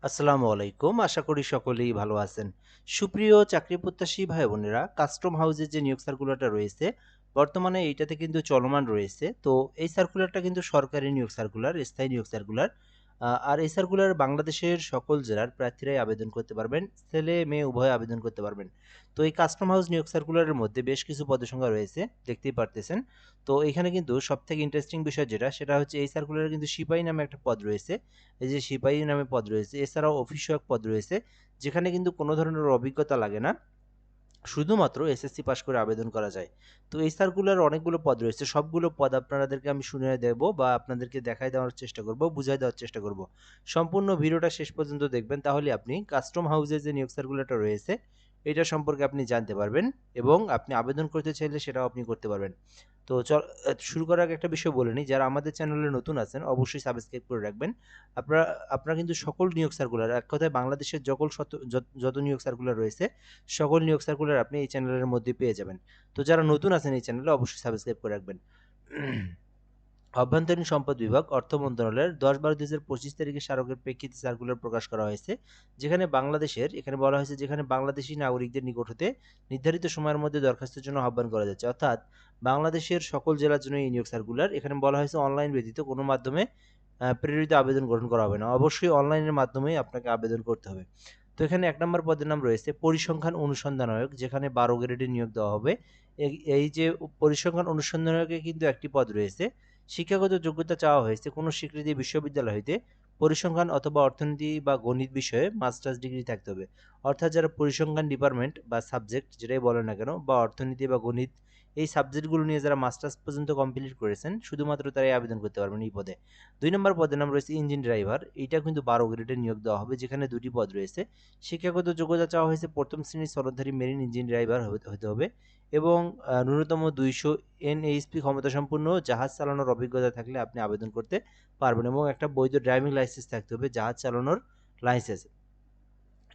আসসালামু আলাইকুম। আশা করি সকলেই ভালো আছেন। সুপ্রিয় চাকরি প্রত্যাশী ভাই বোনেরা, কাস্টম হাউসের যে নিয়োগ সার্কুলারটা রয়েছে, বর্তমানে এইটাতে কিন্তু চলমান রয়েছে। তো এই সার্কুলারটা কিন্তু সরকারি নিয়োগ সার্কুলার, স্থায়ী নিয়োগ সার্কুলার। আর এই সার্কুলার বাংলাদেশের সকল জেলার প্রার্থীরাই আবেদন করতে পারবেন। ছেলে মেয়ে উভয়ে আবেদন করতে পারবেন। তো এই কাস্টম হাউস নিয়োগ সার্কুলারের মধ্যে বেশ কিছু পদের সংখ্যা রয়েছে, দেখতেই পারতেছেন। তো এখানে কিন্তু সবথেকে ইন্টারেস্টিং বিষয় যেটা, সেটা হচ্ছে এই সার্কুলারে কিন্তু সিপাহী নামে একটা পদ রয়েছে। এই যে সিপাহী নামে পদ রয়েছে, এছাড়াও অফিস সহায়ক পদ রয়েছে, যেখানে কিন্তু কোনো ধরনের অভিজ্ঞতা লাগে না, শুধুমাত্র এসএসসি পাস করে আবেদন করা যায়। তো এই সার্কুলার অনেকগুলো পদ রয়েছে, সবগুলো পদ আপনাদেরকে আমি শুনিয়ে দেব বা আপনাদেরকে দেখাই দেওয়ার চেষ্টা করব, বুঝাই দেওয়ার চেষ্টা করব। সম্পূর্ণ ভিডিওটা শেষ পর্যন্ত দেখবেন, তাহলে আপনি কাস্টম হাউসের যে নিয়োগ সার্কুলারটা রয়েছে এটা সম্পর্কে আপনি জানতে পারবেন এবং আপনি আবেদন করতে চাইলে সেটাও আপনি করতে পারবেন। তো শুরু করার আগে একটা বিষয় বলে নিই, যারা আমাদের চ্যানেলে নতুন আছেন অবশ্যই সাবস্ক্রাইব করে রাখবেন। আপনারা আপনারা কিন্তু সকল নিয়োগ সার্কুলার, এক কথায় বাংলাদেশের যত নিয়োগ সার্কুলার রয়েছে সকল নিয়োগ সার্কুলার আপনি এই চ্যানেলের মধ্যে পেয়ে যাবেন। তো যারা নতুন আছেন এই চ্যানেলে অবশ্যই সাবস্ক্রাইব করে রাখবেন। অভ্যন্তরীণ সম্পদ বিভাগ, অর্থ মন্ত্রণালয়ের 10/12/2025 তারিখে স্মারকের প্রেক্ষিতে সার্কুলার প্রকাশ করা হয়েছে, যেখানে এখানে বলা হয়েছে যেখানে বাংলাদেশী নাগরিকদের নিকট হতে নির্ধারিত সময়ের মধ্যে দরখাস্তের জন্য আহ্বান করা যাচ্ছে, অর্থাৎ বাংলাদেশের সকল জেলার জন্য এই নিয়োগ সার্কুলার। এখানে বলা হয়েছে অনলাইন ব্যতীত কোনো মাধ্যমে প্রেরিত আবেদন গ্রহণ করা হবে না, অবশ্যই অনলাইনের মাধ্যমেই আপনাকে আবেদন করতে হবে। তো এখানে ১ নম্বর পদের নাম রয়েছে পরিসংখ্যান অনুসন্ধানক, যেখানে ১২ গ্রেডে নিয়োগ দেওয়া হবে। এই যে পরিসংখ্যান অনুসন্ধানকে কিন্তু একটি পদ রয়েছে। শিক্ষাগত যোগ্যতা চাওয়া হয়েছে কোনো স্বীকৃত বিশ্ববিদ্যালয় হইতে পরিসংখ্যান অথবা অর্থনীতি বা গণিত বিষয়ে মাস্টার্স ডিগ্রি থাকতে হবে। অর্থাৎ যারা পরিসংখ্যান ডিপার্টমেন্ট বা সাবজেক্ট যেটাই বলেন না কেন, বা অর্থনীতি বা গণিত, এই সাবজেক্টগুলো নিয়ে যারা মাস্টার্স পর্যন্ত কমপ্লিট করেছেন শুধুমাত্র তারাই আবেদন করতে পারবেন এই পদে। ২ নম্বর পদের নাম রয়েছে ইঞ্জিন ড্রাইভার। এইটা কিন্তু ১২ গ্রেডে নিয়োগ দেওয়া হবে, যেখানে দুটি পদ রয়েছে। শিক্ষাগত যোগ্যতা চাওয়া হয়েছে প্রথম শ্রেণীর সনদধারী মেরিন ইঞ্জিন ড্রাইভার হতে হবে এবং ন্যূনতম ২০০ এনএইচপি ক্ষমতাসম্পন্ন জাহাজ চালানোর অভিজ্ঞতা থাকলে আপনি আবেদন করতে পারবেন এবং একটা বৈধ ড্রাইভিং লাইসেন্স থাকতে হবে, জাহাজ চালানোর লাইসেন্স।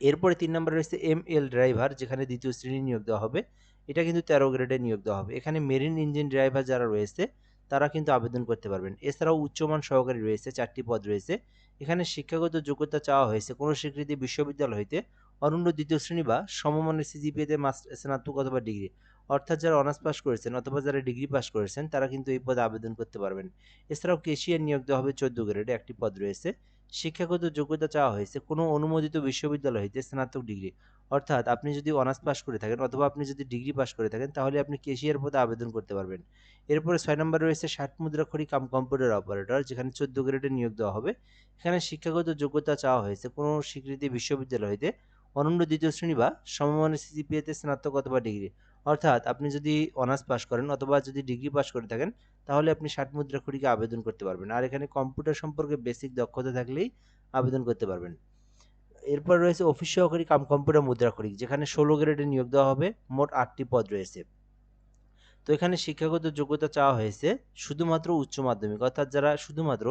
এরপরে ৩ নম্বরে রয়েছে এমএল ড্রাইভার, যেখানে ২য় শ্রেণী নিয়োগ দেওয়া হবে। এটা কিন্তু ১৩ গ্রেডে নিয়োগ দেওয়া হবে। এখানে মেরিন ইঞ্জিন ড্রাইভার যারা রয়েছে তারা কিন্তু আবেদন করতে পারবেন। এছাড়াও উচ্চমান সহকারী রয়েছে, ৪ টি পদ রয়েছে। এখানে শিক্ষাগত যোগ্যতা চাওয়া হয়েছে কোনো স্বীকৃতি বিশ্ববিদ্যালয় হইতে অনন্য ২য় শ্রেণী বা সমমানের সিজিপিএতে স্নাতক অথবা ডিগ্রি। অর্থাৎ যারা অনার্স পাস করেছেন অথবা যারা ডিগ্রি পাস করেছেন তারা কিন্তু এই পদে আবেদন করতে পারবেন। এছাড়াও ক্যাশিয়ার নিয়োগ দেওয়া হবে, ১৪ গ্রেডে একটি পদ রয়েছে। শিক্ষাগত যোগ্যতা চাওয়া হয়েছে কোনো অনুমোদিত বিশ্ববিদ্যালয় হইতে স্নাতক ডিগ্রি। অর্থাৎ আপনি যদি অনার্স পাস করে থাকেন অথবা আপনি যদি ডিগ্রি পাস করে থাকেন তাহলে আপনি ক্যাশিয়ার পদে আবেদন করতে পারবেন। এরপরে ৬ নম্বরে রয়েছে ৬০ মুদ্রাক্ষরী কাম কম্পিউটার অপারেটর, যেখানে ১৪ গ্রেডে নিয়োগ দেওয়া হবে। এখানে শিক্ষাগত যোগ্যতা চাওয়া হয়েছে কোনো স্বীকৃতি বিশ্ববিদ্যালয় হইতে অনন্য ২য় শ্রেণী বা সমমানের সিজিপিএতে স্নাতক অথবা ডিগ্রি। অর্থাৎ আপনি যদি অনার্স পাস করেন অথবা যদি ডিগ্রি পাস করে থাকেন তাহলে আপনি ৬০ মুদ্রাক্ষরীকে আবেদন করতে পারবেন। আর এখানে কম্পিউটার সম্পর্কে বেসিক দক্ষতা থাকলেই আবেদন করতে পারবেন। এরপর রয়েছে অফিস সহকারী কাম কম্পিউটার মুদ্রাক্ষরিক, যেখানে ১৬ গ্রেডে নিয়োগ দেওয়া হবে। মোট ৮টি পদ রয়েছে। তো এখানে শিক্ষাগত যোগ্যতা চাওয়া হয়েছে শুধুমাত্র উচ্চ মাধ্যমিক, অর্থাৎ যারা শুধুমাত্র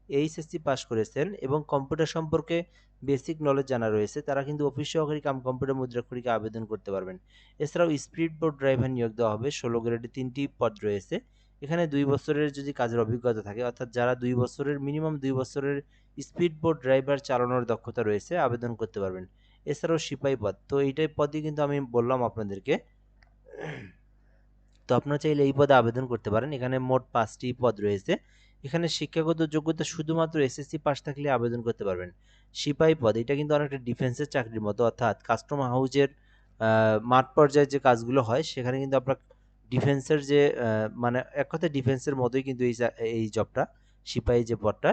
এইচএসসি পাস করেছেন এবং কম্পিউটার সম্পর্কে বেসিক নলেজ জানা রয়েছে তারা কিন্তু অফিস সহকারী কাম কম্পিউটার মুদ্রাক্ষরিকে আবেদন করতে পারবেন। এছাড়াও স্পিড বোট ড্রাইভার নিয়োগ দেওয়া হবে, ১৬ গ্রেডে ৩টি পদ রয়েছে। এখানে ২ বছরের যদি কাজের অভিজ্ঞতা থাকে, অর্থাৎ যারা ২ বছরের মিনিমাম ২ বছরের স্পিড বোট ড্রাইভার চালানোর দক্ষতা রয়েছে আবেদন করতে পারবেন। এছাড়াও সিপাহী পদ, তো এইটাই পদই কিন্তু আমি বললাম আপনাদেরকে। তো আপনারা চাইলে এই পদে আবেদন করতে পারেন। এখানে মোট ৫টি পদ রয়েছে। এখানে শিক্ষাগত যোগ্যতা শুধুমাত্র এসএসসি পাস থাকলে আবেদন করতে পারবেন। সিপাহী পদ, এটা কিন্তু অনেকটা ডিফেন্সের চাকরির মতো, অর্থাৎ কাস্টম হাউজের মাঠ পর্যায়ে যে কাজগুলো হয় সেখানে কিন্তু আপনার ডিফেন্সের যে মানে এক কথায় ডিফেন্সের মতোই কিন্তু এই জবটা, সিপাহী যে পদটা।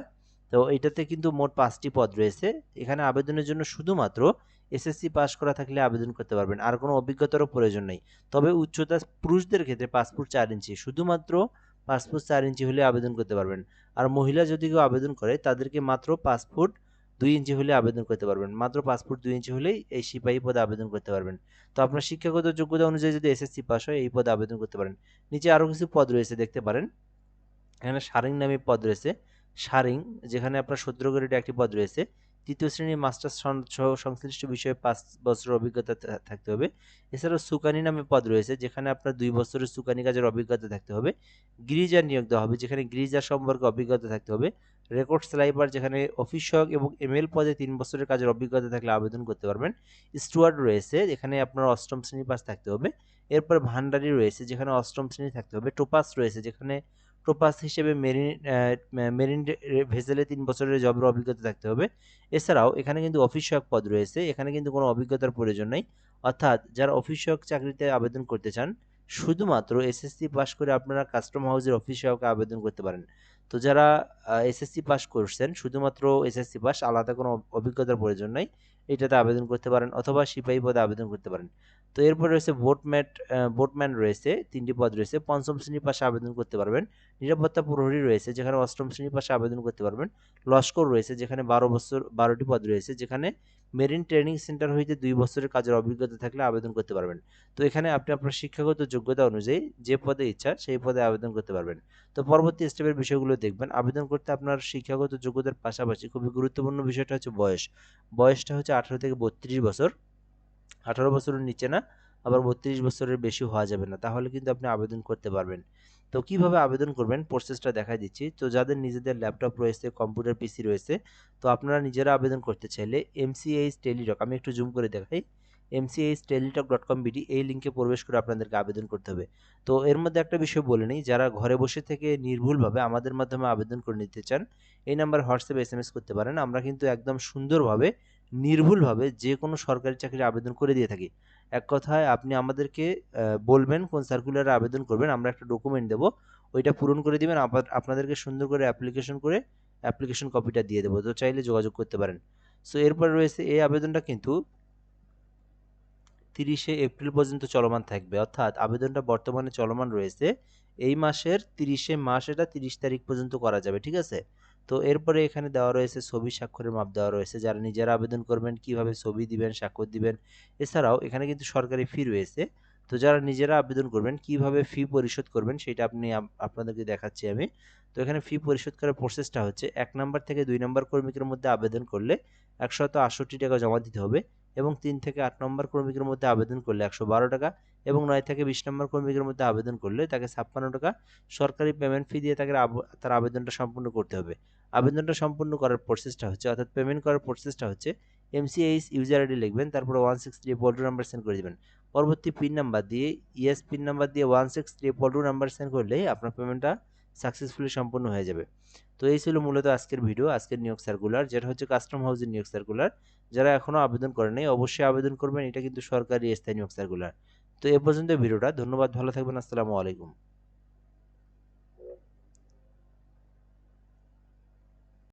তো এইটাতে কিন্তু মোট ৫টি পদ রয়েছে। এখানে আবেদনের জন্য শুধুমাত্র এসএসসি পাস করা থাকলে আবেদন করতে পারবেন, আর কোনো অভিজ্ঞতারও প্রয়োজন নেই। তবে উচ্চতা পুরুষদের ক্ষেত্রে ৫ ফুট ৪ ইঞ্চি, শুধুমাত্র ৫ ফুট ৪ ইঞ্চি হলে আবেদন করতে পারবেন। আর মহিলা যদি কেউ আবেদন করে তাদেরকে মাত্র ৫ ফুট ২ ইঞ্চি হলে আবেদন করতে পারবেন। মাত্র ৫ ফুট ২ ইঞ্চি হলেই এই সিপাহী পদে আবেদন করতে পারবেন। তো আপনার শিক্ষাগত যোগ্যতা অনুযায়ী যদি এসএসসি পাস হয় এই পদে আবেদন করতে পারেন। নিচে আরও কিছু পদ রয়েছে, দেখতে পারেন। এখানে সারিং নামে পদ রয়েছে। সারিং, যেখানে আপনার ১৭ গ্রেডে একটি পদ রয়েছে। ৩য় শ্রেণীর মাস্টার্স সহ সংশ্লিষ্ট বিষয়ে ৫ বছরের অভিজ্ঞতা থাকতে হবে। এছাড়াও সুকানি নামে পদ রয়েছে, যেখানে আপনার ২ বছরের সুকানি কাজের অভিজ্ঞতা থাকতে হবে। গ্রিজার নিয়োগ দেওয়া হবে, যেখানে গ্রিজার সম্পর্কে অভিজ্ঞতা থাকতে হবে। রেকর্ড স্লাইপার যেখানে অফিস সহায়ক এবং এমএল পদে 3 বছরের কাজের অভিজ্ঞতা থাকলে আবেদন করতে পারবেন। স্টুয়ার্ড রয়েছে এখানে আপনার অষ্টম শ্রেণী পাস থাকতে হবে। এরপর ভান্ডারি রয়েছে যেখানে অষ্টম শ্রেণী থাকতে হবে। টোপাস রয়েছে যেখানে টোপাস হিসেবে মেরিন ভেসেলে 3 বছরের জবের অভিজ্ঞতা থাকতে হবে। এছাড়াও এখানে কিন্তু অফিস সহায়ক পদ রয়েছে, এখানে কিন্তু কোনো অভিজ্ঞতার প্রয়োজন নেই। অর্থাৎ যারা অফিস সহায়ক চাকরিতে আবেদন করতে চান শুধুমাত্র এসএসসি পাস করে আপনারা কাস্টম হাউসের অফিস সহায়কে আবেদন করতে পারেন। তো যারা এসএসসি পাস করছেন শুধুমাত্র এসএসসি পাস, আলাদা কোনো অভিজ্ঞতার প্রয়োজন নাই, এটাতে আবেদন করতে পারেন অথবা সিপাহী পদে আবেদন করতে পারেন। তো এরপর রয়েছে বোটম্যান রয়েছে 3টি পদ রয়েছে, পঞ্চম শ্রেণী পাশে আবেদন করতে পারবেন। নিরাপত্তা প্রহরী রয়েছে যেখানে অষ্টম শ্রেণী পাশে আবেদন করতে পারবেন। লস্কর রয়েছে যেখানে 12টি পদ রয়েছে, যেখানে মেরিন ট্রেনিং সেন্টার হইতে 2 বছরের কাজের অভিজ্ঞতা থাকলে আবেদন করতে পারবেন। তো এখানে আপনি আপনার শিক্ষাগত যোগ্যতা অনুযায়ী যে পদে ইচ্ছা সেই পদে আবেদন করতে পারবেন। তো পরবর্তী স্টেপের বিষয়গুলো দেখবেন। আবেদন করতে আপনার শিক্ষাগত যোগ্যতার পাশাপাশি খুবই গুরুত্বপূর্ণ বিষয়টা হচ্ছে বয়স। বয়সটা হচ্ছে 18 থেকে 32 বছর। 18 বছরের নিচে না, আবার 32 বছরের বেশি হওয়া যাবে না, তাহলে কিন্তু আপনি আবেদন করতে পারবেন। তো কিভাবে আবেদন করবেন প্রসেসটা দেখাই দিচ্ছি। তো যাদের নিজেদের ল্যাপটপ রয়েছে, কম্পিউটার পিসি রয়েছে, তো আপনারা নিজেরা আবেদন করতে চাইলে এমসিএইচ টেলিটক, আমি একটু জুম করে দেখাই, mchteletalk.com.bd এই লিঙ্কে প্রবেশ করে আপনাদেরকে আবেদন করতে হবে। তো এর মধ্যে একটা বিষয় বলে নিই, যারা ঘরে বসে থেকে নির্ভুলভাবে আমাদের মাধ্যমে আবেদন করে নিতে চান এই নাম্বার হোয়াটসঅ্যাপে এসএমএস করতে পারেন। আমরা কিন্তু একদম সুন্দরভাবে নির্ভুলভাবে যে কোনো সরকারি চাকরির আবেদন করে দিয়ে থাকি। এক কথায় আপনি আমাদেরকে বলবেন কোন সার্কুলারে আবেদন করবেন, আমরা একটা ডকুমেন্ট দেবো, ওইটা পূরণ করে দিবেন, আপনাদেরকে সুন্দর করে অ্যাপ্লিকেশন কপিটা দিয়ে দেবো। তো চাইলে যোগাযোগ করতে পারেন। সো এরপর রয়েছে এই আবেদনটা কিন্তু 30শে এপ্রিল পর্যন্ত চলমান থাকবে, অর্থাৎ আবেদনটা বর্তমানে চলমান রয়েছে। এই মাসের 30শে মাস, এটা 30 তারিখ পর্যন্ত করা যাবে, ঠিক আছে? তো এরপরে এখানে দেওয়া রয়েছে ছবি স্বাক্ষরের মাপ দেওয়া রয়েছে, যারা নিজেরা আবেদন করবেন কিভাবে ছবি দিবেন, স্বাক্ষর দিবেন। এছাড়াও এখানে কিন্তু সরকারি ফি রয়েছে। তো যারা নিজেরা আবেদন করবেন কিভাবে ফি পরিশোধ করবেন সেটা আপনাদেরকে দেখাচ্ছি আমি। তো এখানে ফি পরিশোধ করার প্রসেসটা হচ্ছে 1 নাম্বার থেকে 2 নাম্বার কর্মীকের মধ্যে আবেদন করলে 168 টাকা জমা দিতে হবে, এবং 3 থেকে 8 নম্বর কর্মীকের মধ্যে আবেদন করলে 112 টাকা, এবং 9 থেকে 20 নম্বর কর্মীকের মধ্যে আবেদন করলে তাকে 56 টাকা সরকারি পেমেন্ট ফি দিয়ে তার আবেদনটা সম্পূর্ণ করতে হবে। আবেদনটা সম্পূর্ণ করার প্রসেসটা হচ্ছে, অর্থাৎ পেমেন্ট করার প্রসেসটা হচ্ছে, এমসিএইচ ইউজার আইডি লিখবেন, তারপরে 163 পোল্ট্রি নাম্বার সেন্ড করে দিবেন। পরবর্তী পিন নাম্বার দিয়ে পিন নাম্বার দিয়ে 163 পোল্ট্রি নাম্বার সেন্ড করলেই আপনার পেমেন্টটা সাকসেসফুলি সম্পূর্ণ হয়ে যাবে। তো এই ছিল মূলত আজকের ভিডিও, আজকের নিয়োগ সার্কুলার, যেটা হচ্ছে কাস্টম হাউসের নিয়োগ সার্কুলার। যারা এখনো আবেদন করেন নাই অবশ্যই আবেদন করবেন, এটা কিন্তু সরকারি স্থায়ী নিয়োগ সার্কুলার। তো এ পর্যন্ত ভিডিওটা, ধন্যবাদ, ভালো থাকবেন, আসসালামু আলাইকুম।